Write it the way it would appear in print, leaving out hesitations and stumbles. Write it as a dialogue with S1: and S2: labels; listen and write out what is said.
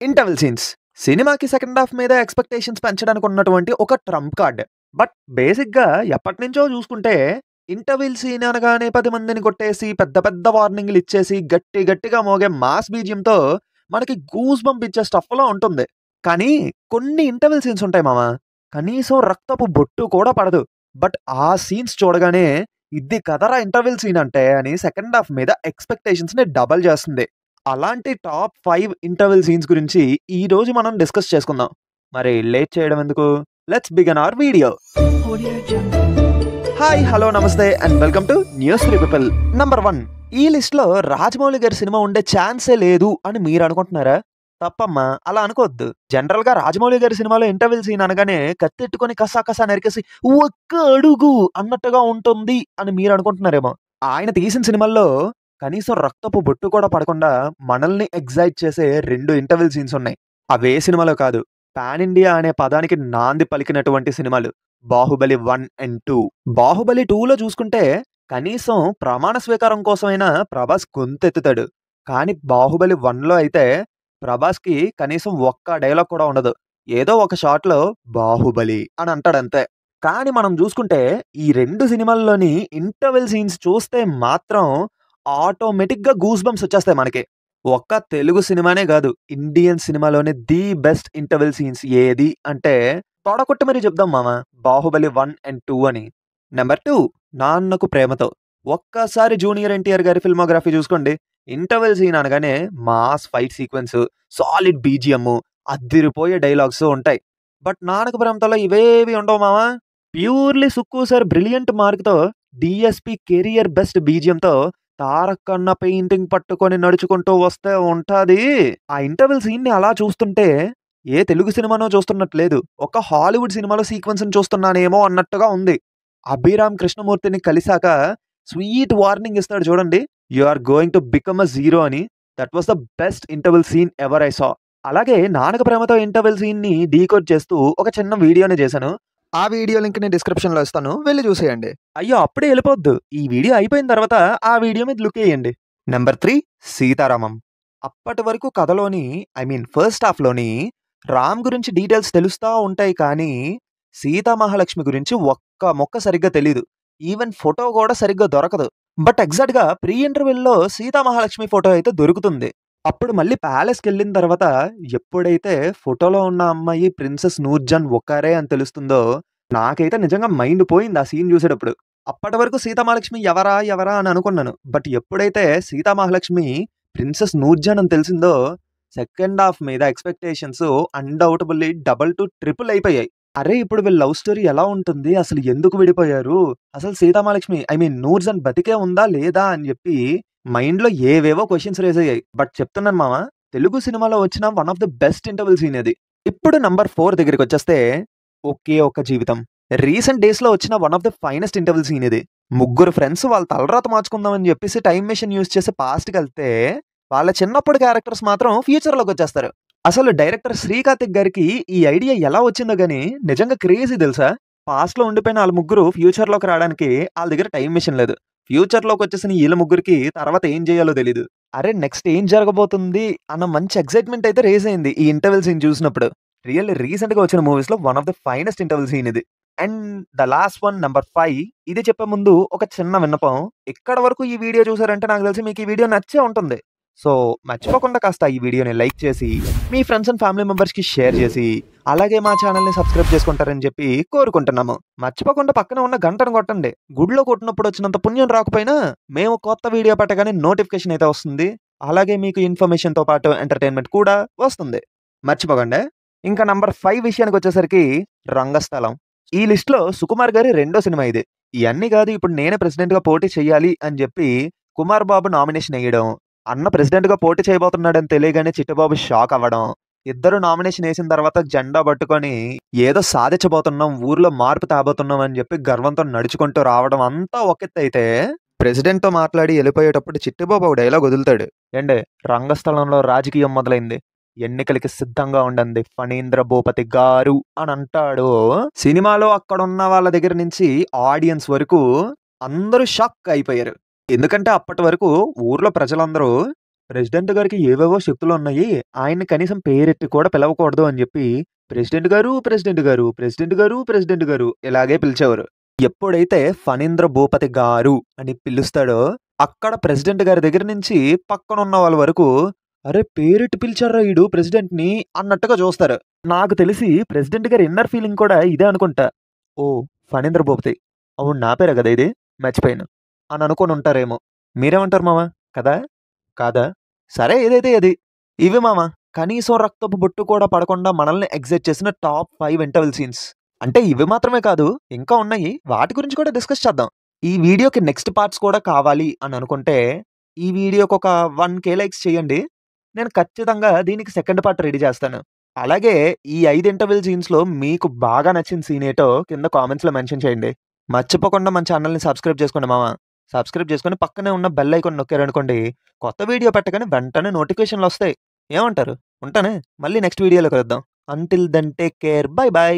S1: Interval scenes సినిమాకి second half మీద expectations పెంచడానికి ఉన్నటువంటి ఒక ట్రంప్ కార్డ్. బట్ బేసిక్‌గా ఎప్పటినుంచో చూసుకుంటే ఇంటర్వెల్ సీన్ అనగానే 10 మందిని కొట్టేసి పెద్ద పెద్ద వార్నింగ్‌లు ఇచ్చేసి గట్టిగా మోగే మాస్ బీజీఎంతో మనకి గూస్ బంప్ ఇచ్చే స్టఫ్‌లో ఉంటుంది. కానీ కొన్ని ఇంటర్వెల్ సీన్స్ ఉంటాయి మామ. కనీసం రక్తపు బొట్టు కూడా పడదు. బట్ ఆ సీన్స్ చూడగానే ఇది కదరా ఇంటర్వెల్ సీన్ అంటే అని సెకండ్ హాఫ్ మీద ఎక్స్‌పెక్టేషన్స్‌ని డబుల్ చేస్తుంది. అలాంటి టాప్ 5 ఇంటర్వెల్ సీన్స్ గురించి ఈ రోజు మనం డిస్కస్ చేసుకుందాం. మరి లేట్ చేయడం ఎందుకు? Let's begin our video. Hi, hello, namaste and welcome to news 3 people. Number 1, ఈ లిస్ట్ లో రాజమౌళి గారి సినిమా ఉండే ఛాన్సే లేదు అని మీరు అనుకుంటున్నారా? తప్పమ్మా, అలా అనుకోవద్దు. జనరల్ గా రాజమౌళి గారి సినిమాలో ఇంటర్వెల్ సీన్ అనగానే కత్తెట్టుకొని కసా నరికేసి ఒక్క అడుగు అన్నట్టుగా ఉంటుంది అని మీరు అనుకుంటున్నారేమో. ఆయన తీసిన సినిమాల్లో కనీసం రక్తపు బొట్టు కూడా పడకుండా మనల్ని ఎగ్జైట్ చేసే 2 ఇంటర్వెల్ సీన్స్ ఉన్నాయి. అవే సినిమాలో కాదు, పాన్ ఇండియా అనే పదానికి నాంది పలికినటువంటి సినిమాలు 'బాహుబలి 1 అండ్ 2'. 'బాహుబలి 2'లో చూసుకుంటే కనీసం ప్రమాణ స్వీకారం కోసమైనా ప్రభాస్ గొంతెత్తుతాడు. కానీ 'బాహుబలి 1'లో అయితే ప్రభాస్‌కి కనీసం ఒక్క డైలాగ్ కూడా ఉండదు. ఏదో ఒక షాట్‌లో 'బాహుబలి' అని అంటాడంతే. కానీ మనం చూసుకుంటే ఈ 2 సినిమాల్లోని ఇంటర్వెల్ సీన్స్ చూస్తే మాత్రం ఆటోమేటిక్‌గా గూస్ బంప్స్ వచ్చేస్తాయి మనకి. ఒక్క తెలుగు సినిమానే గాదు, ఇండియన్ సినిమాలోనే ది బెస్ట్ ఇంటర్వెల్ సీన్స్ ఏది అంటే తొడగొట్టి మరీ చెప్దాం మామ, 'బాహుబలి 1 అండ్ 2' అని. నంబర్ 2, 'నాన్నకు ప్రేమతో'. ఒక్కసారి జూనియర్ ఎన్టీఆర్ గారి ఫిల్మోగ్రఫీ చూసుకోండి. ఇంటర్వెల్ సీన్ అనగానే mass fight sequence, solid BGM, అద్దిరిపోయే డైలాగ్స్ ఉంటాయి. బట్ 'నాన్నకు ప్రేమతో'లో ఇవేవి ఉండవు మామ. ప్యూర్‌లీ సుక్కు సార్ బ్రిలియంట్ మార్క్‌తో డీఎస్‌పీ కెరియర్ బెస్ట్ బీజీఎంతో తారక్ అన్న పెయింటింగ్ పట్టుకొని నడుచుకుంటూ వస్తే ఉంటాది. ఆ ఇంటర్వెల్ సీన్‌ని అలా చూస్తుంటే ఏ తెలుగు సినిమానో చూస్తున్నట్టు లేదు. ఒక హాలీవుడ్ సినిమాలో సీక్వెన్స్‌ని చూస్తున్నానేమో అన్నట్టుగా ఉంది. అభిరామ్ కృష్ణమూర్తిని కలిసాక స్వీట్ వార్నింగ్ ఇస్తాడు చూడండి, you are going to become a zero అని. That was the best interval scene ever I saw. అలాగే 'నాన్నకు ప్రేమతో' ఇంటర్వెల్ సీన్‌ని డీకోడ్ చేస్తూ ఒక చిన్న వీడియోని చేశాను. ఆ వీడియో లింక్‌ని డిస్క్రిప్షన్‌లో ఇస్తాను, వెళ్లి చూసేయండి. అయ్యో, అప్పుడే వెళ్ళిపోవద్దు. ఈ వీడియో అయిపోయిన తర్వాత ఆ వీడియో మీద లుక్ ఎయ్యండి. నంబర్ 3, 'సీతారామం'. అప్పటి వరకు కథలోని ఫస్ట్ హాఫ్‌లోని రామ్ గురించి డీటెయిల్స్ తెలుస్తా ఉంటాయి కానీ సీతామహాలక్ష్మి గురించి ఒక్క మొక్క సరిగ్గా తెలీదు. ఈవెన్ ఫోటో కూడా సరిగ్గా దొరకదు. బట్ ఎగ్జాక్ట్‌గా ప్రీ ఇంటర్వెల్‌లో సీతామహాలక్ష్మి ఫోటో అయితే దొరుకుతుంది. అప్పుడు మళ్ళీ ప్యాలెస్‌కెళ్ళిన తర్వాత ఎప్పుడైతే ఫోటోలో ఉన్న అమ్మాయి ప్రిన్సెస్ నూర్జహాన్ ఒక్కరే అని తెలుస్తుందో నాకైతే నిజంగా మైండ్ పోయింది ఆ సీన్ చూసేటప్పుడు. అప్పటి వరకు సీతామహాలక్ష్మి ఎవరా అని అనుకున్నాను. బట్ ఎప్పుడైతే సీతామహాలక్ష్మి ప్రిన్సెస్ నూర్జహాన్ అని తెలిసిందో సెకండ్ హాఫ్ మీద ఎక్స్‌పెక్టేషన్స్ అన్‌డౌటబుల్లీ డబుల్ టు ట్రిపుల్ అయిపోయాయి. అరే, ఇప్పుడు వీళ్ళ లవ్ స్టోరీ ఎలా ఉంటుంది? అసలు ఎందుకు విడిపోయారు? అసలు సీతామహాలక్ష్మి నూర్జహాన్ బతికే ఉందా లేదా అని చెప్పి మైండ్‌లో ఏవేవో క్వెషన్స్ రైజ్ అయ్యాయి. బట్ చెప్తున్నాను మామ, తెలుగు సినిమాలో వచ్చిన one of the best interval scene ఇది. ఇప్పుడు నంబర్ 4 దగ్గరికొచ్చేస్తే 'ఒకే ఒక జీవితం'. రీసెంట్ డేస్‌లో వచ్చిన one of the finest interval scene ఇది. ముగ్గురు ఫ్రెండ్స్ వాళ్ళ తలరాత మార్చుకుందాం అని చెప్పేసి టైమ్ మెషిన్ యూజ్ చేసి పాస్ట్‌కెళ్తే వాళ్ళ చిన్నప్పుడు క్యారెక్టర్స్ మాత్రం ఫ్యూచర్‌లోకి వచ్చేస్తారు. అసలు డైరెక్టర్ శ్రీకార్తిక్ గారికి ఈ ఐడియా ఎలా వచ్చిందో గాని నిజంగా క్రేజీ తెలుసా? పాస్ట్‌లో ఉండిపోయిన ఆళ్ళ ముగ్గురు ఫ్యూచర్‌లోకి రావడానికి ఆళ్ళ దగ్గర టైమ్ మెషిన్ లేదు. ఫ్యూచర్‌లోకి వచ్చేసిన ఈళ్ళ ముగ్గురికి తర్వాత ఏం చేయాలో తెలీదు. అరే, నెక్స్ట్ ఏం జరగబోతుంది అన్న మంచి ఎక్సైట్‌మెంట్ అయితే రైజ్ అయింది ఈ ఇంటర్వెల్ సీన్ చూసినప్పుడు. రియల్లీ రీసెంట్‌గా వచ్చిన మూవీస్‌లో one of the finest interval scene ఇది. And the last one, number 5. ఇది చెప్పే ముందు ఒక చిన్న విన్నపం. ఇక్కడి వరకు ఈ వీడియో చూసారంటే నాకు తెలిసి మీకు ఈ వీడియో నచ్చే ఉంటుంది. సో మర్చిపోకుండా కాస్త ఈ వీడియోని లైక్ చేసి మీ ఫ్రెండ్స్ అండ్ ఫ్యామిలీ మెంబర్స్‌కి షేర్ చేసి అలాగే మా ఛానల్‌ని సబ్స్క్రైబ్ చేసుకుంటారని చెప్పి కోరుకుంటున్నాము. మర్చిపోకుండా పక్కన ఉన్న గంటను కొట్టండి. గుడిలో కొట్టినప్పుడు వచ్చినంత పుణ్యం రాకపోయినా మేము కొత్త వీడియో పెట్టగానే నోటిఫికేషన్ అయితే వస్తుంది. అలాగే మీకు ఇన్ఫర్మేషన్‌తో పాటు ఎంటర్‌టైన్‌మెంట్ కూడా వస్తుంది. మర్చిపోకండి. ఇంకా నంబర్ 5 విషయానికి వచ్చేసరికి 'రంగస్థలం'. ఈ లిస్ట్‌లో సుకుమార్ గారి రెండో సినిమా ఇది. ఇయన్నీ కాదు, ఇప్పుడు నేనే ప్రెసిడెంట్‌గా పోటీ చేయాలి అని చెప్పి కుమార్ బాబు నామినేషన్ ఎయ్యడం, అన్న ప్రెసిడెంట్‌గా పోటీ చేయబోతున్నాడని తెలియగానే చిట్టిబాబు షాక్ అవ్వడం, ఇద్దరు నామినేషన్ ఏసిన తర్వాత జెండా పట్టుకొని ఏదో సాధించబోతున్నాం, ఊర్లో మార్పు తేబోతున్నాం అని చెప్పి గర్వంతో నడుచుకుంటూ రావడం అంతా ఒక ఎత్తైతే, ప్రెసిడెంట్‌తో మాట్లాడి ఎళ్ళిపోయేటప్పుడు చిట్టిబాబు ఒక డైలాగ్ వదులుతాడు. ఏండి, రంగస్థలంలో రాజకీయం మొదలైంది. ఎన్నికలకి సిద్ధంగా ఉండండి ఫణీంద్ర భూపతి గారు అని అంటాడు. సినిమాలో అక్కడున్న వాళ్ళ దగ్గర నుంచి ఆడియన్స్ వరకు అందరూ షాక్ అయిపోయారు. ఎందుకంటే అప్పటి వరకు ఊర్లో ప్రజలందరూ ప్రెసిడెంట్ గారికి ఏవేవో శక్తులున్నాయి. ఆయన్ని కనీసం పేరెత్తి కూడా పిలవకూడదు అని జెప్పి ప్రెసిడెంట్ గారు, ప్రెసిడెంట్ గారు, ప్రెసిడెంట్ గారు, ప్రెసిడెంట్ గారు ఇలాగే పిలిచేవారు. ఎప్పుడైతే ఫణీంద్ర భూపతి గారు అని పిలుస్తాడో, అక్కడ ప్రెసిడెంట్ గారి దగ్గర నుంచి పక్కనున్న వాళ్ళ వరకు, "అరే! పేరెట్టి పిలిచార్రా ఈడు ప్రెసిడెంట్‌ని" అన్నట్టుగా చూస్తారు. నాకు తెలిసి ప్రెసిడెంట్ గారి ఇన్నర్ ఫీలింగ్ కూడా ఇదే అనుకుంటా. ఓహ్! ఫణీంద్ర భూపతి. అవును నా పేరే గదా ఇది. మర్చిపోయాను. అని అనుకోని ఉంటారేమో. మీరేమంటారు మామ? కదా? కాదా? సరే ఏదైతే అది. ఇవి మామ కనీసం రక్తపు బొట్టు కూడా పడకుండా మనల్ని ఎక్సైట్ చేసిన టాప్ 5 ఇంటర్వెల్ సీన్స్. అంటే ఇవి మాత్రమే కాదు, ఇంకా ఉన్నాయి. వాటి గురించి కూడా డిస్కస్ చేద్దాం. ఈ వీడియోకి నెక్స్ట్ పార్ట్స్ కూడా కావాలి అని అనుకుంటే, ఈ వీడియోకొక 1,000 లైక్స్ చేయండి. నేను ఖచ్చితంగా దీనికి సెకండ్ పార్ట్ రెడీ చేస్తాను. అలాగే ఈ 5 ఇంటర్వెల్ సీన్స్‌లో మీకు బాగా నచ్చిన సీన్ ఏటో కింద కామెంట్స్‌లో మెన్షన్ చేయండి. మర్చిపోకుండా మన ఛానెల్‌ని సబ్స్క్రైబ్ చేసుకోండి మామ. సబ్స్క్రైబ్ చేసుకొని పక్కనే ఉన్న బెల్ ఐకాన్ నొక్కారనుకోండి, కొత్త వీడియో పెట్టగానే వెంటనే నోటిఫికేషన్‌లొస్తాయి. ఏమంటారు? ఉంటానే. మళ్ళీ నెక్స్ట్ వీడియోలో కలుద్దాం. Until then take care. Bye by.